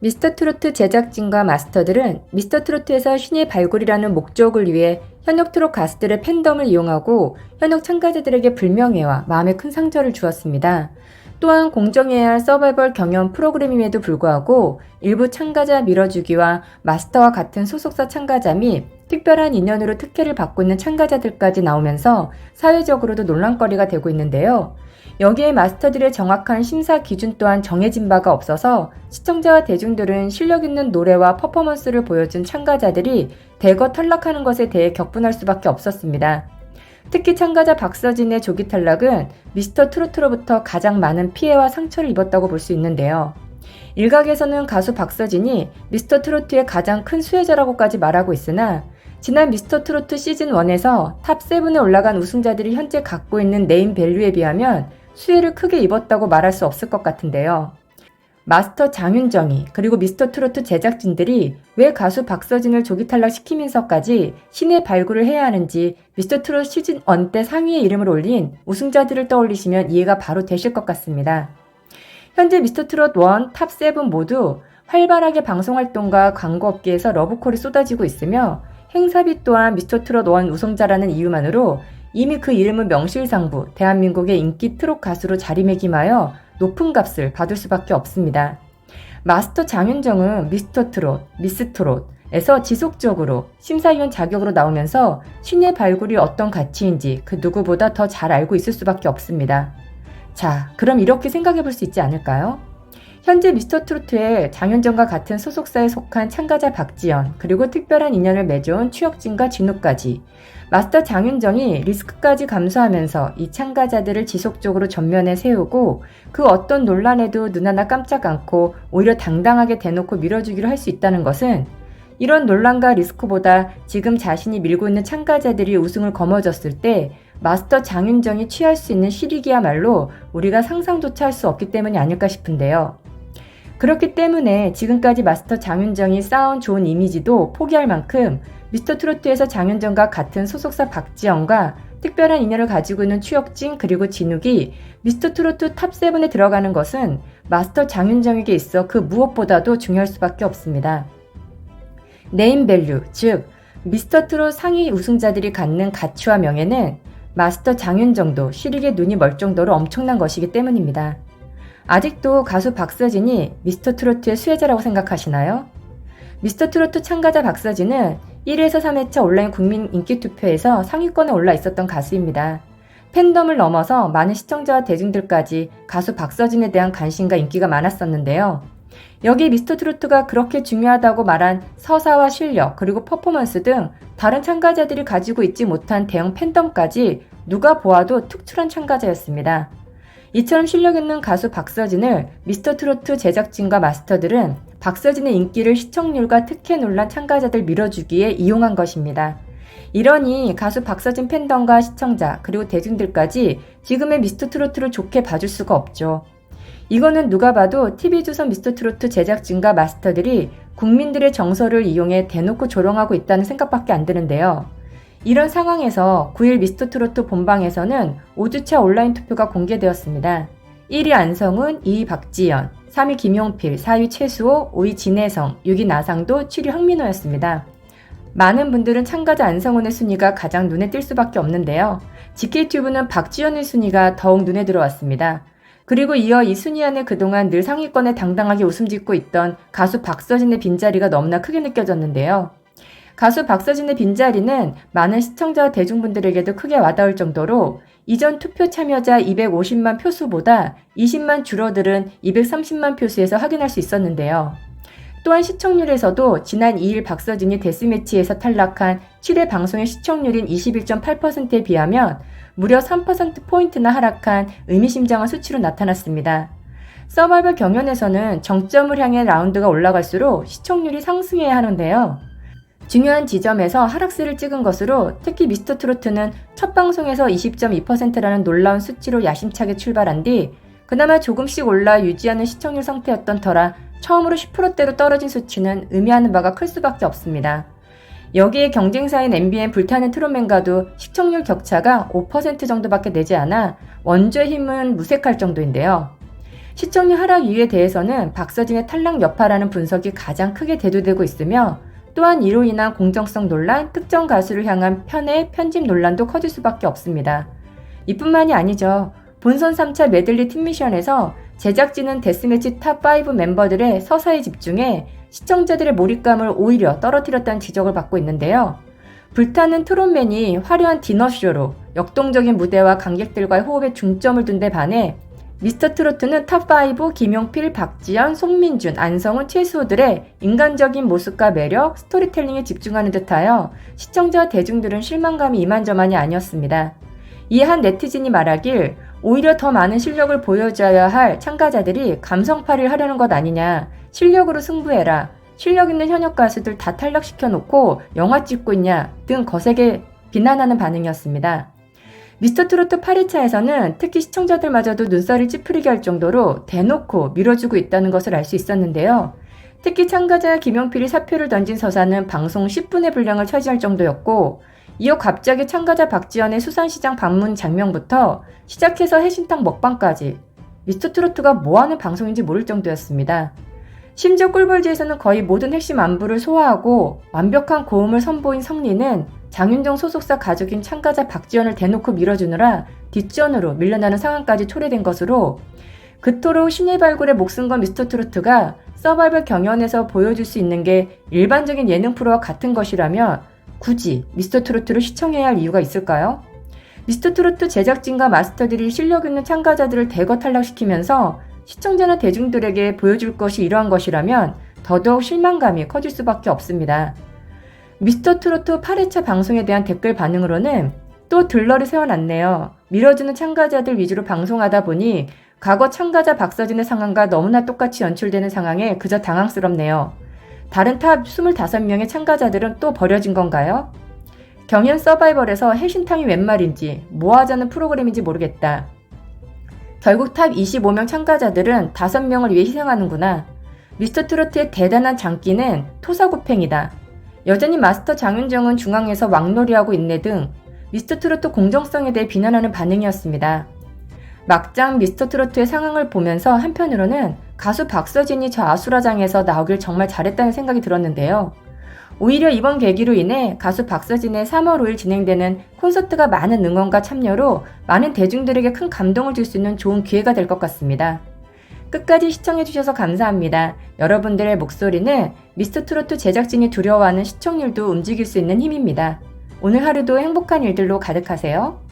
미스터트로트 제작진과 마스터들은 미스터트로트에서 신의 발굴이라는 목적을 위해 현역 트롯 가수들의 팬덤을 이용하고 현역 참가자들에게 불명예와 마음에 큰 상처를 주었습니다. 또한 공정해야 할 서바이벌 경연 프로그램임에도 불구하고 일부 참가자 밀어주기와 마스터와 같은 소속사 참가자 및 특별한 인연으로 특혜를 받고 있는 참가자들까지 나오면서 사회적으로도 논란거리가 되고 있는데요. 여기에 마스터들의 정확한 심사 기준 또한 정해진 바가 없어서 시청자와 대중들은 실력 있는 노래와 퍼포먼스를 보여준 참가자들이 대거 탈락하는 것에 대해 격분할 수밖에 없었습니다. 특히 참가자 박서진의 조기 탈락은 미스터 트로트로부터 가장 많은 피해와 상처를 입었다고 볼 수 있는데요. 일각에서는 가수 박서진이 미스터 트로트의 가장 큰 수혜자라고까지 말하고 있으나 지난 미스터 트로트 시즌1에서 탑7에 올라간 우승자들이 현재 갖고 있는 네임 밸류에 비하면 수혜를 크게 입었다고 말할 수 없을 것 같은데요. 마스터 장윤정이 그리고 미스터 트로트 제작진들이 왜 가수 박서진을 조기 탈락시키면서까지 신의 발굴을 해야 하는지 미스터 트롯 시즌1 때 상위에 이름을 올린 우승자들을 떠올리시면 이해가 바로 되실 것 같습니다. 현재 미스터 트롯 1, 탑7 모두 활발하게 방송활동과 광고업계에서 러브콜이 쏟아지고 있으며 행사비 또한 미스터 트롯 1 우승자라는 이유만으로 이미 그 이름은 명실상부 대한민국의 인기 트롯 가수로 자리매김하여 높은 값을 받을 수밖에 없습니다. 마스터 장윤정은 미스터 트롯, 미스 트롯에서 지속적으로 심사위원 자격으로 나오면서 신의 발굴이 어떤 가치인지 그 누구보다 더 잘 알고 있을 수밖에 없습니다. 자, 그럼 이렇게 생각해 볼 수 있지 않을까요? 현재 미스터 트로트의 장윤정과 같은 소속사에 속한 참가자 박지연, 그리고 특별한 인연을 맺어온 추혁진과 진우까지 마스터 장윤정이 리스크까지 감수하면서 이 참가자들을 지속적으로 전면에 세우고 그 어떤 논란에도 눈 하나 깜짝 않고 오히려 당당하게 대놓고 밀어주기로 할 수 있다는 것은 이런 논란과 리스크보다 지금 자신이 밀고 있는 참가자들이 우승을 거머쥐었을 때 마스터 장윤정이 취할 수 있는 실익이야말로 우리가 상상조차 할 수 없기 때문이 아닐까 싶은데요. 그렇기 때문에 지금까지 마스터 장윤정이 쌓아온 좋은 이미지도 포기할 만큼 미스터 트로트에서 장윤정과 같은 소속사 박지연과 특별한 인연을 가지고 있는 추혁진 그리고 진욱이 미스터 트로트 탑7에 들어가는 것은 마스터 장윤정에게 있어 그 무엇보다도 중요할 수밖에 없습니다. 네임밸류, 즉 미스터 트롯 상위 우승자들이 갖는 가치와 명예는 마스터 장윤정도 실익에 눈이 멀 정도로 엄청난 것이기 때문입니다. 아직도 가수 박서진이 미스터 트로트의 수혜자라고 생각하시나요? 미스터 트로트 참가자 박서진은 1회에서 3회차 온라인 국민 인기 투표에서 상위권에 올라 있었던 가수입니다. 팬덤을 넘어서 많은 시청자와 대중들까지 가수 박서진에 대한 관심과 인기가 많았었는데요. 여기 미스터 트로트가 그렇게 중요하다고 말한 서사와 실력 그리고 퍼포먼스 등 다른 참가자들이 가지고 있지 못한 대형 팬덤까지 누가 보아도 특출한 참가자였습니다. 이처럼 실력 있는 가수 박서진을 미스터 트로트 제작진과 마스터들은 박서진의 인기를 시청률과 특혜 논란 참가자들 밀어주기에 이용한 것입니다. 이러니 가수 박서진 팬덤과 시청자 그리고 대중들까지 지금의 미스터 트로트를 좋게 봐줄 수가 없죠. 이거는 누가 봐도 TV조선 미스터 트로트 제작진과 마스터들이 국민들의 정서를 이용해 대놓고 조롱하고 있다는 생각밖에 안 드는데요. 이런 상황에서 9일 미스터 트로트 본방에서는 5주차 온라인 투표가 공개되었습니다. 1위 안성훈, 2위 박지연, 3위 김용필, 4위 최수호, 5위 진혜성, 6위 나상도, 7위 황민호였습니다. 많은 분들은 참가자 안성훈의 순위가 가장 눈에 띌 수밖에 없는데요. GK튜브는 박지연의 순위가 더욱 눈에 들어왔습니다. 그리고 이어 이 순위 안에 그동안 늘 상위권에 당당하게 웃음짓고 있던 가수 박서진의 빈자리가 너무나 크게 느껴졌는데요. 가수 박서진의 빈자리는 많은 시청자와 대중분들에게도 크게 와닿을 정도로 이전 투표 참여자 250만 표수보다 20만 줄어들은 230만 표수에서 확인할 수 있었는데요. 또한 시청률에서도 지난 2일 박서진이 데스매치에서 탈락한 7회 방송의 시청률인 21.8%에 비하면 무려 3%포인트나 하락한 의미심장한 수치로 나타났습니다. 서바이벌 경연에서는 정점을 향해 라운드가 올라갈수록 시청률이 상승해야 하는데요. 중요한 지점에서 하락세를 찍은 것으로 특히 미스터 트로트는 첫 방송에서 20.2%라는 놀라운 수치로 야심차게 출발한 뒤 그나마 조금씩 올라 유지하는 시청률 상태였던 터라 처음으로 10%대로 떨어진 수치는 의미하는 바가 클 수밖에 없습니다. 여기에 경쟁사인 MBN 불타는 트롯맨과도 시청률 격차가 5% 정도밖에 되지 않아 원조의 힘은 무색할 정도인데요. 시청률 하락 이유에 대해서는 박서진의 탈락 여파라는 분석이 가장 크게 대두되고 있으며 또한 이로 인한 공정성 논란, 특정 가수를 향한 편의 편집 논란도 커질 수밖에 없습니다. 이뿐만이 아니죠. 본선 3차 메들리 팀미션에서 제작진은 데스매치 탑5 멤버들의 서사에 집중해 시청자들의 몰입감을 오히려 떨어뜨렸다는 지적을 받고 있는데요. 불타는 트롯맨이 화려한 디너쇼로 역동적인 무대와 관객들과의 호흡에 중점을 둔 데 반해 미스터트로트는 탑5 김용필, 박지연, 송민준, 안성훈, 최수호들의 인간적인 모습과 매력, 스토리텔링에 집중하는 듯하여 시청자 대중들은 실망감이 이만저만이 아니었습니다. 이에 한 네티즌이 말하길 오히려 더 많은 실력을 보여줘야 할 참가자들이 감성팔이를 하려는 것 아니냐, 실력으로 승부해라, 실력 있는 현역 가수들 다 탈락시켜놓고 영화 찍고 있냐 등 거세게 비난하는 반응이었습니다. 미스터트로트 8회차에서는 특히 시청자들마저도 눈살을 찌푸리게 할 정도로 대놓고 밀어주고 있다는 것을 알 수 있었는데요. 특히 참가자 김용필이 사표를 던진 서사는 방송 10분의 분량을 차지할 정도였고, 이어 갑자기 참가자 박지연의 수산시장 방문 장면부터 시작해서 해신탕 먹방까지 미스터트로트가 뭐하는 방송인지 모를 정도였습니다. 심지어 꿀벌지에서는 거의 모든 핵심 안부를 소화하고 완벽한 고음을 선보인 성리는 장윤정 소속사 가족인 참가자 박지연을 대놓고 밀어주느라 뒷전으로 밀려나는 상황까지 초래된 것으로, 그토록 신예 발굴에 목숨 건 미스터트로트가 서바이벌 경연에서 보여줄 수 있는 게 일반적인 예능 프로와 같은 것이라면 굳이 미스터트로트를 시청해야 할 이유가 있을까요? 미스터트로트 제작진과 마스터들이 실력 있는 참가자들을 대거 탈락시키면서 시청자나 대중들에게 보여줄 것이 이러한 것이라면 더더욱 실망감이 커질 수밖에 없습니다. 미스터트로트 8회차 방송에 대한 댓글 반응으로는 또 들러리 세워놨네요. 밀어주는 참가자들 위주로 방송하다 보니 과거 참가자 박서진의 상황과 너무나 똑같이 연출되는 상황에 그저 당황스럽네요. 다른 탑 25명의 참가자들은 또 버려진 건가요? 경연 서바이벌에서 해신탕이 웬 말인지 뭐하자는 프로그램인지 모르겠다. 결국 탑 25명 참가자들은 5명을 위해 희생하는구나. 미스터트로트의 대단한 장기는 토사구팽이다. 여전히 마스터 장윤정은 중앙에서 왕놀이하고 있네 등 미스터트로트 공정성에 대해 비난하는 반응이었습니다. 막장 미스터트로트의 상황을 보면서 한편으로는 가수 박서진이 저 아수라장에서 나오길 정말 잘했다는 생각이 들었는데요. 오히려 이번 계기로 인해 가수 박서진의 3월 5일 진행되는 콘서트가 많은 응원과 참여로 많은 대중들에게 큰 감동을 줄 수 있는 좋은 기회가 될 것 같습니다. 끝까지 시청해주셔서 감사합니다. 여러분들의 목소리는 미스터트로트 제작진이 두려워하는 시청률도 움직일 수 있는 힘입니다. 오늘 하루도 행복한 일들로 가득하세요.